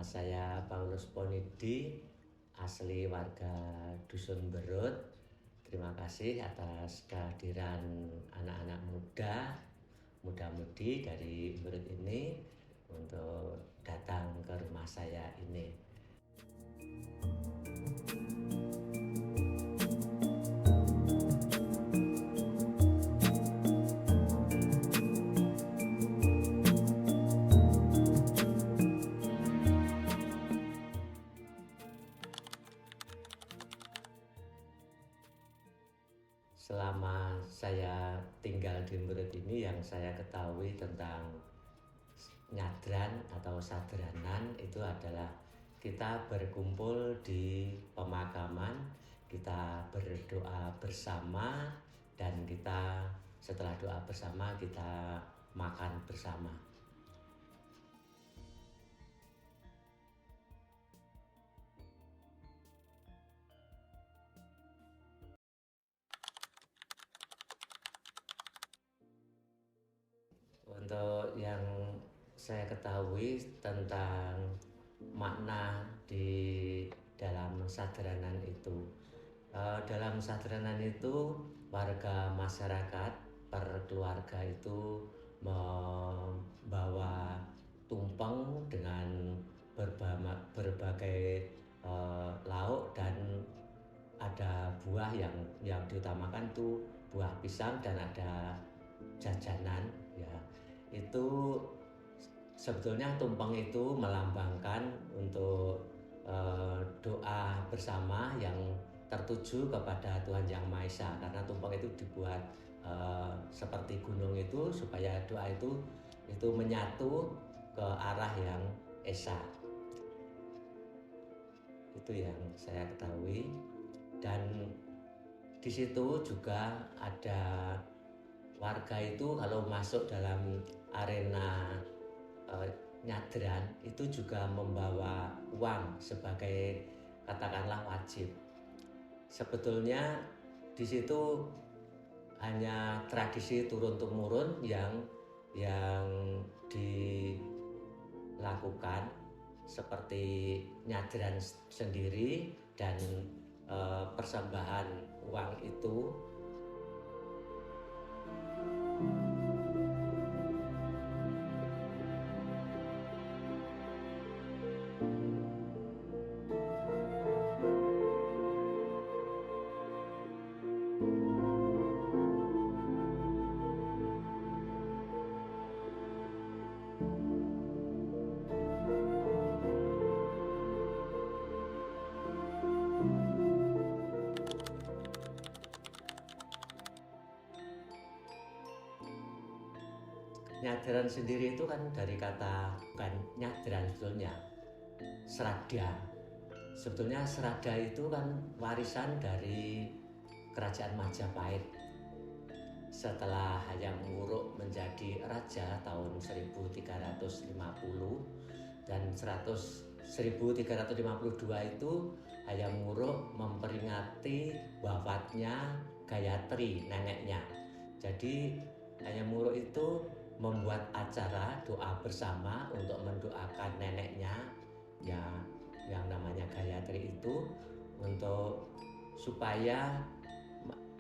Nama saya Paulus Ponidi, asli warga Dusun Berut. Terima kasih atas kehadiran anak-anak muda-mudi dari Berut ini untuk datang ke rumah saya ini. Selama saya tinggal di Berut ini, yang saya ketahui tentang nyadran atau sadranan itu adalah kita berkumpul di pemakaman, kita berdoa bersama, dan kita setelah doa bersama kita makan bersama. Untuk yang saya ketahui tentang makna di dalam sadranan itu, dalam sadranan itu warga masyarakat per keluarga itu membawa tumpeng dengan berbagai lauk, dan ada buah yang diutamakan tuh buah pisang, dan ada jajanan ya. Itu sebetulnya tumpeng itu melambangkan untuk doa bersama yang tertuju kepada Tuhan Yang Maha Esa, karena tumpeng itu dibuat seperti gunung itu supaya doa itu menyatu ke arah yang esa. Itu yang saya ketahui. Dan di situ juga ada warga itu kalau masuk dalam arena nyadran itu juga membawa uang sebagai katakanlah wajib. Sebetulnya di situ hanya tradisi turun-temurun yang dilakukan, seperti nyadran sendiri dan persembahan uang itu. Nyadran sendiri itu kan dari kata, bukan nyadran sebetulnya, serada. Sebetulnya serada itu kan warisan dari kerajaan Majapahit. Setelah Hayam Wuruk menjadi raja tahun 1350 dan 1352 itu Hayam Wuruk memperingati wafatnya Gayatri, neneknya. Jadi Hayam Wuruk itu membuat acara doa bersama untuk mendoakan neneknya ya, yang namanya Gayatri itu, untuk supaya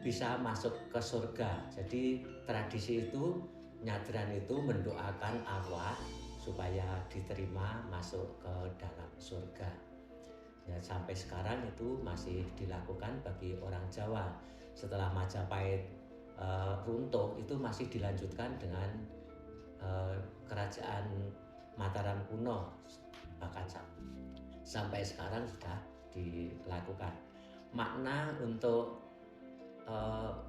bisa masuk ke surga. Jadi tradisi itu, nyadran itu mendoakan arwah supaya diterima masuk ke dalam surga. Ya, sampai sekarang itu masih dilakukan bagi orang Jawa. Setelah Majapahit runtuh, itu masih dilanjutkan dengan kerajaan Mataram kuno, bahkan sampai sekarang sudah dilakukan. Makna untuk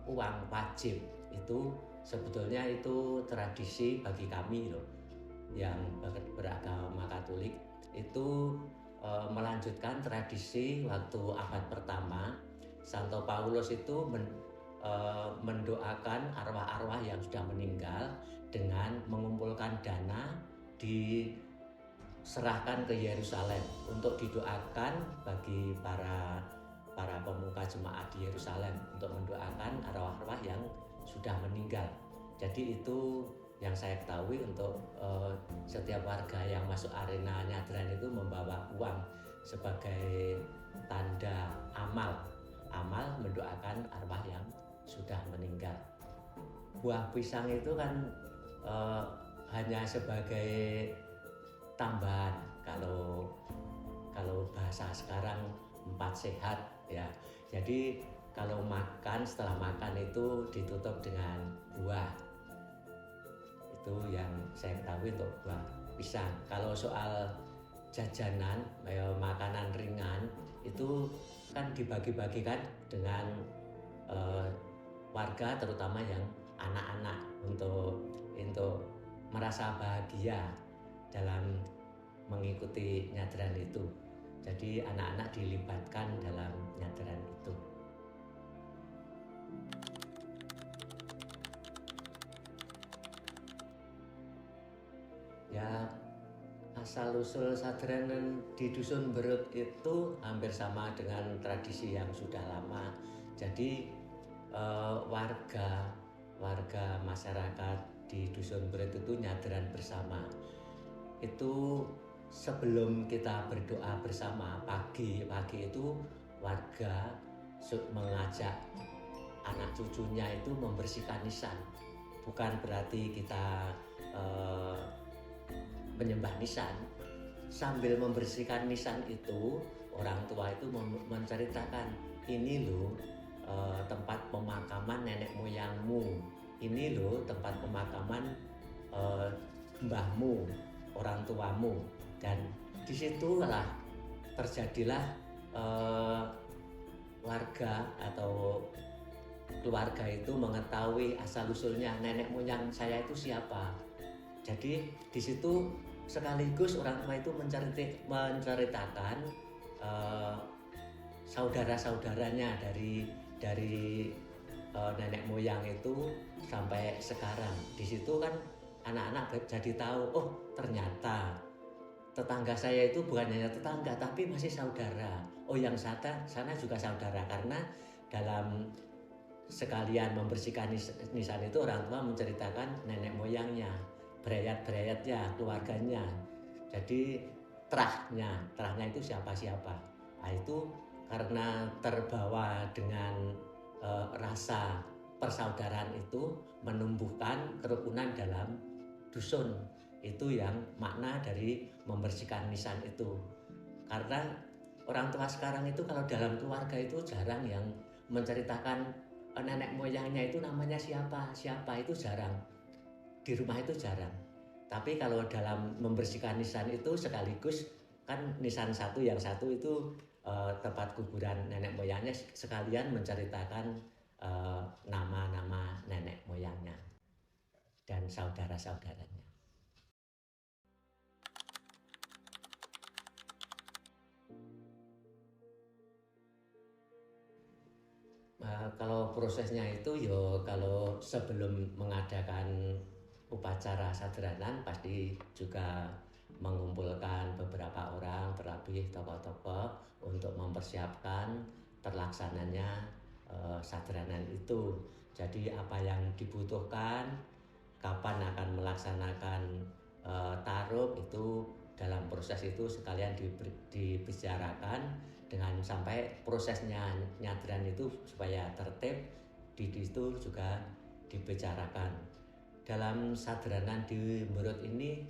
uang wajib itu sebetulnya itu tradisi bagi kami loh, yang beragama Katolik itu melanjutkan tradisi waktu abad pertama. Santo Paulus itu mendoakan arwah-arwah yang sudah meninggal dengan mengumpulkan dana, diserahkan ke Yerusalem untuk didoakan bagi para pemuka jemaat di Yerusalem, untuk mendoakan arwah-arwah yang sudah meninggal. Jadi itu yang saya ketahui untuk setiap warga yang masuk arena nyadran itu membawa uang sebagai tanda amal mendoakan arwah yang sudah meninggal. Buah pisang itu kan hanya sebagai tambahan kalau bahasa sekarang 4 sehat ya. Jadi kalau makan, setelah makan itu ditutup dengan buah. Itu yang saya ketahui untuk buah pisang. Kalau soal jajanan, makanan ringan itu kan dibagi-bagikan dengan warga, terutama yang anak-anak untuk merasa bahagia dalam mengikuti nyadran itu. Jadi anak-anak dilibatkan dalam nyadran itu. Ya, asal-usul sadran di Dusun Berut itu hampir sama dengan tradisi yang sudah lama. Jadi warga masyarakat di Dusun Berut itu nyadran bersama. Itu sebelum kita berdoa bersama pagi itu warga mengajak anak cucunya itu membersihkan nisan. Bukan berarti kita menyembah nisan. Sambil membersihkan nisan itu, orang tua itu menceritakan, ini loh tempat pemakaman nenek moyangmu, ini loh tempat pemakaman mbahmu, orang tuamu. Dan disitulah terjadilah warga atau keluarga itu mengetahui asal-usulnya nenek moyang saya itu siapa. Jadi di situ sekaligus orang tua itu menceritakan saudara-saudaranya dari nenek moyang itu sampai sekarang. Di situ kan anak-anak jadi tahu, oh ternyata tetangga saya itu bukan hanya tetangga tapi masih saudara. Oh yang sana juga saudara, karena dalam sekalian membersihkan nisan itu orang tua menceritakan nenek moyangnya, berayat-berayatnya, keluarganya. Jadi terahnya itu siapa-siapa. Nah, itu karena terbawa dengan rasa persaudaraan itu menumbuhkan kerukunan dalam dusun. Itu yang makna dari membersihkan nisan itu. Karena orang tua sekarang itu kalau dalam keluarga itu jarang yang menceritakan nenek moyangnya itu namanya siapa itu jarang. Di rumah itu jarang. Tapi kalau dalam membersihkan nisan itu sekaligus kan nisan yang satu itu tempat kuburan nenek moyangnya, sekalian menceritakan nama-nama nenek moyangnya dan saudara-saudaranya. Kalau prosesnya itu kalau sebelum mengadakan upacara sadranan pasti juga mengumpulkan beberapa orang, terlebih tokoh-tokoh untuk mempersiapkan terlaksananya sadranan itu. Jadi apa yang dibutuhkan, kapan akan melaksanakan taruh, itu dalam proses itu sekalian dibicarakan dengan sampai prosesnya nyadran itu supaya tertib. Di situ juga dibicarakan. Dalam sadranan di Berut ini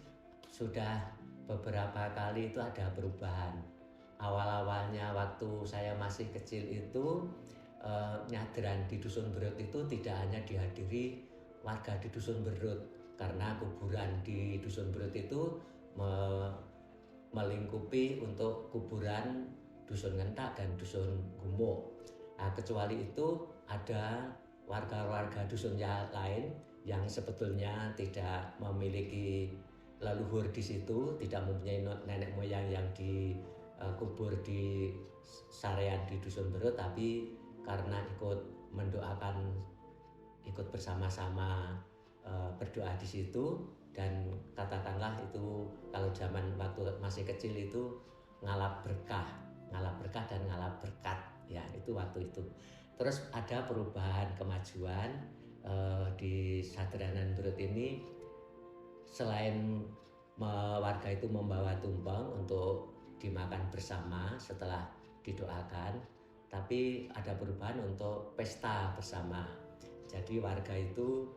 sudah beberapa kali itu ada perubahan. Awal-awalnya waktu saya masih kecil itu nyadran di Dusun Berut itu tidak hanya dihadiri warga di Dusun Berut, karena kuburan di Dusun Berut itu melingkupi untuk kuburan Dusun Ngentak dan Dusun Gumuk. Nah, kecuali itu ada warga-warga dusun lain yang sebetulnya tidak memiliki leluhur di situ, tidak mempunyai nenek moyang yang dikubur di sarean di Dusun Berut, tapi karena ikut mendoakan, ikut bersama-sama berdoa di situ. Dan katakanlah itu kalau zaman waktu masih kecil itu ngalap berkah dan ngalap berkat ya, itu waktu itu. Terus ada perubahan kemajuan di Sadranan Berut ini. selain warga itu membawa tumpeng untuk dimakan bersama setelah didoakan, tapi ada perubahan untuk pesta bersama. Jadi warga itu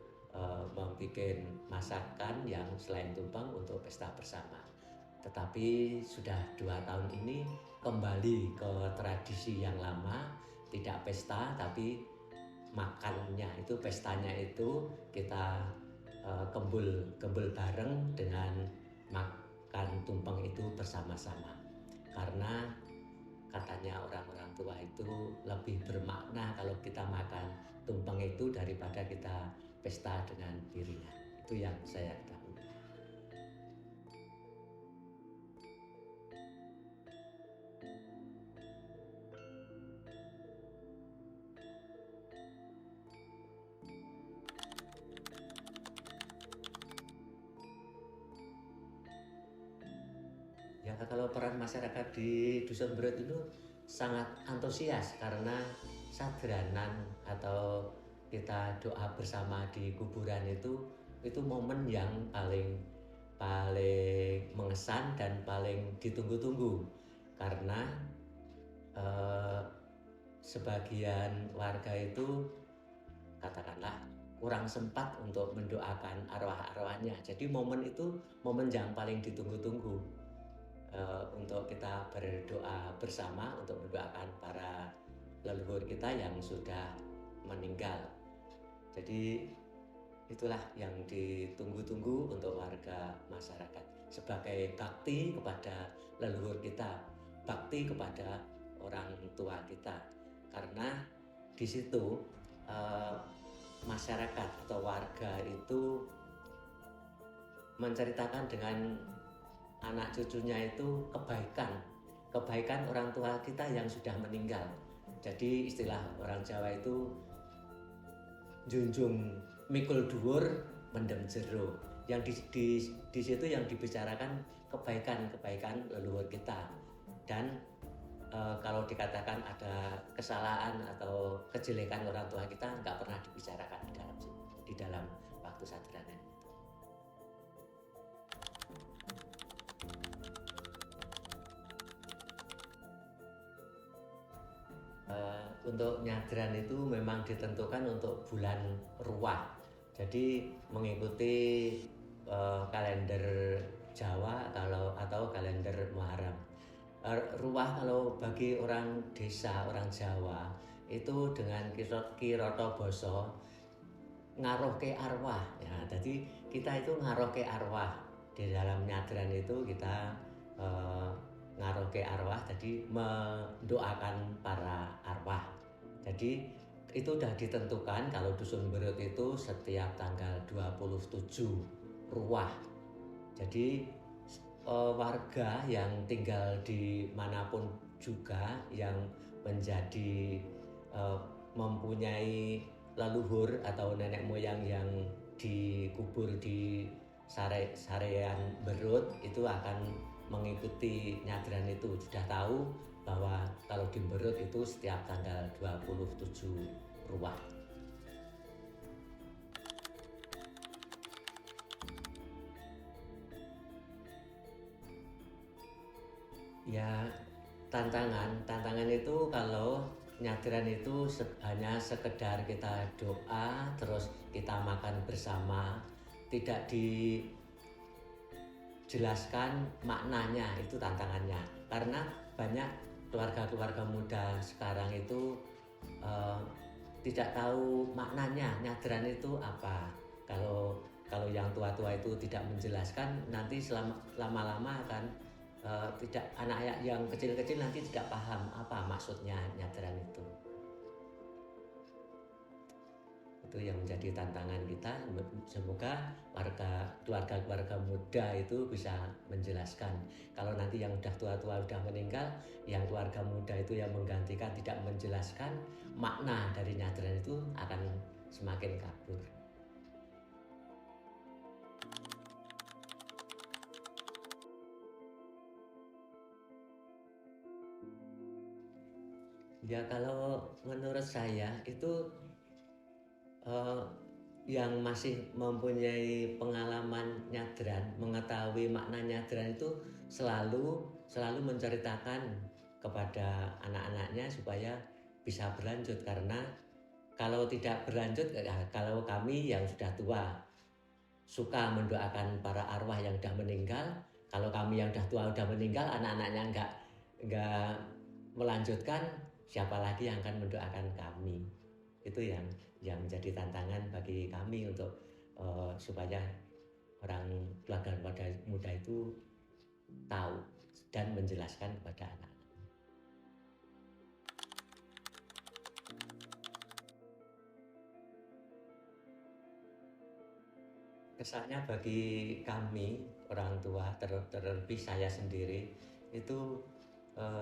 membuat masakan yang selain tumpeng untuk pesta bersama. Tetapi sudah 2 tahun ini kembali ke tradisi yang lama, tidak pesta tapi makannya itu, pestanya itu kita kembul bareng dengan makan tumpeng itu bersama-sama. Karena katanya orang-orang tua itu lebih bermakna kalau kita makan tumpeng itu daripada kita pesta dengan piringan. Itu yang saya tahu. Ya, kalau peran masyarakat di Dusun Berut itu sangat antusias karena sadranan atau kita doa bersama di kuburan itu momen yang paling paling mengesan dan paling ditunggu-tunggu karena eh, sebagian warga itu katakanlah kurang sempat untuk mendoakan arwah-arwahnya. Jadi momen itu momen yang paling ditunggu-tunggu untuk kita berdoa bersama untuk mendoakan para leluhur kita yang sudah meninggal. Jadi itulah yang ditunggu-tunggu untuk warga masyarakat sebagai bakti kepada leluhur kita, bakti kepada orang tua kita. Karena di situ masyarakat atau warga itu menceritakan dengan anak cucunya itu kebaikan orang tua kita yang sudah meninggal. Jadi istilah orang Jawa itu junjung mikul dhuwur mendem jero. Yang di situ yang dibicarakan kebaikan leluhur kita. Dan kalau dikatakan ada kesalahan atau kejelekan orang tua kita nggak pernah dibicarakan di dalam waktu sadranan. Untuk nyadran itu memang ditentukan untuk bulan Ruah. Jadi mengikuti kalender Jawa atau kalender Muharram. Ruah kalau bagi orang desa, orang Jawa itu dengan kiroto basa ngarohke arwah. Ya, jadi kita itu ngarohke arwah. Di dalam nyadran itu kita ngarohke arwah, jadi mendoakan para arwah. Jadi itu sudah ditentukan kalau Dusun Berut itu setiap tanggal 27 Ruah. Jadi warga yang tinggal di manapun juga yang menjadi mempunyai leluhur atau nenek moyang yang dikubur di sarean Berut itu akan mengikuti nyadran itu, sudah tahu bahwa kalau di Berut itu setiap tanggal 27 Ruah. Ya, tantangan itu kalau nyadran itu hanya sekedar kita doa terus kita makan bersama, tidak dijelaskan maknanya, itu tantangannya. Karena banyak keluarga-keluarga muda sekarang itu tidak tahu maknanya nyadran itu apa. Kalau yang tua-tua itu tidak menjelaskan, nanti lama-lama akan tidak, anak yang kecil-kecil nanti tidak paham apa maksudnya nyadran itu. Itu yang menjadi tantangan kita. Semoga keluarga muda itu bisa menjelaskan. Kalau nanti yang udah tua-tua udah meninggal, yang keluarga muda itu yang menggantikan tidak menjelaskan makna dari nyadran itu akan semakin kabur. Ya, kalau menurut saya itu yang masih mempunyai pengalaman nyadran, mengetahui makna nyadran itu selalu menceritakan kepada anak-anaknya supaya bisa berlanjut. Karena kalau tidak berlanjut, kalau kami yang sudah tua suka mendoakan para arwah yang sudah meninggal, kalau kami yang sudah tua sudah meninggal, anak-anaknya enggak melanjutkan, siapa lagi yang akan mendoakan kami? Itu yang menjadi tantangan bagi kami untuk supaya keluarga muda itu tahu dan menjelaskan kepada anak. Kesannya bagi kami orang tua, terlebih saya sendiri, itu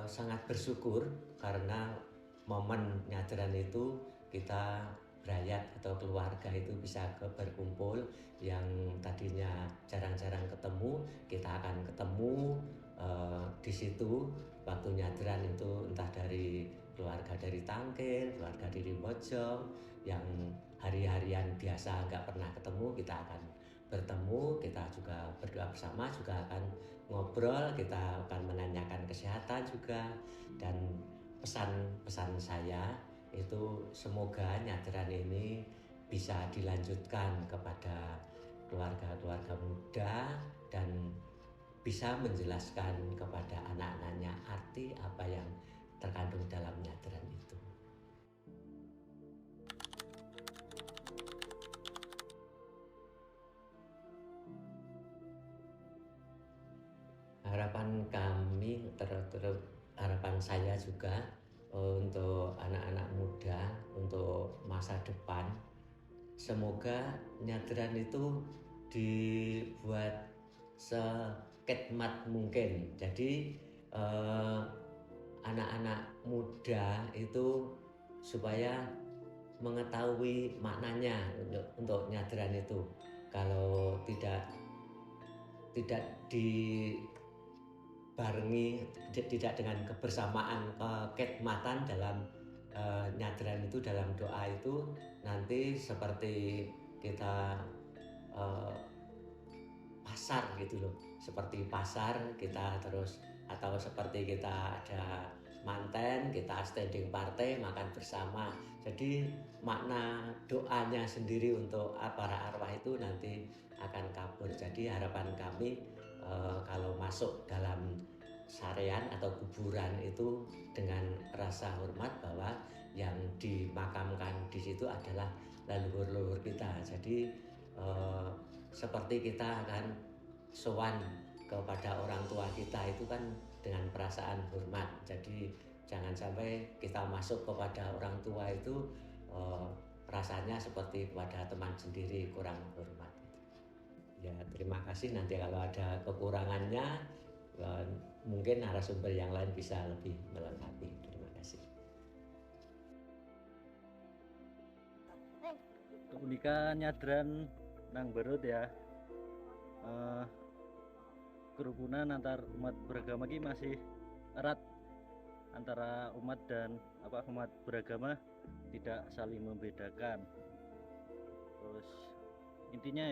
sangat bersyukur karena momen nyadran itu kita berayat atau keluarga itu bisa berkumpul, yang tadinya jarang-jarang ketemu, kita akan ketemu di situ waktu nyadran itu, entah dari keluarga dari Tangkil, keluarga dari Bojong yang hari-harian biasa nggak pernah ketemu, kita akan bertemu, kita juga berdoa bersama, juga akan ngobrol, kita akan menanyakan kesehatan juga. Dan pesan-pesan saya itu semoga nyadran ini bisa dilanjutkan kepada keluarga-keluarga muda dan bisa menjelaskan kepada anak-anaknya arti apa yang terkandung dalam nyadran itu. Harapan kami, harapan saya juga untuk anak-anak muda, untuk masa depan, semoga nyadran itu dibuat seketmat mungkin. Jadi anak-anak muda itu supaya mengetahui maknanya untuk nyadran itu. Kalau tidak dibarengi, tidak dengan kebersamaan, keketmatan dalam nyadran itu, dalam doa itu, nanti seperti kita pasar gitu loh, seperti pasar kita terus, atau seperti kita ada manten, kita standing party makan bersama. Jadi makna doanya sendiri untuk para arwah itu nanti akan kabur. Jadi harapan kami kalau masuk dalam sarean atau kuburan itu dengan rasa hormat bahwa yang dimakamkan di situ adalah leluhur-leluhur kita. Jadi seperti kita akan sowan kepada orang tua kita itu kan dengan perasaan hormat. Jadi jangan sampai kita masuk kepada orang tua itu rasanya seperti kepada teman sendiri, kurang hormat. Ya, terima kasih. Nanti kalau ada kekurangannya mungkin narasumber yang lain bisa lebih melengkapi. Terima kasih. Keunikan nyadran nang Berut ya, kerukunan antar umat beragama ini masih erat, antara umat dan umat beragama tidak saling membedakan. Terus intinya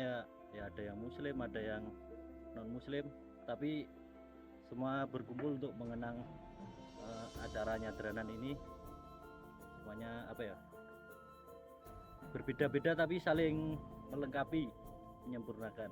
ya ada yang muslim, ada yang non muslim, tapi semua berkumpul untuk mengenang acara nyadranan ini. Semuanya berbeda-beda tapi saling melengkapi, menyempurnakan.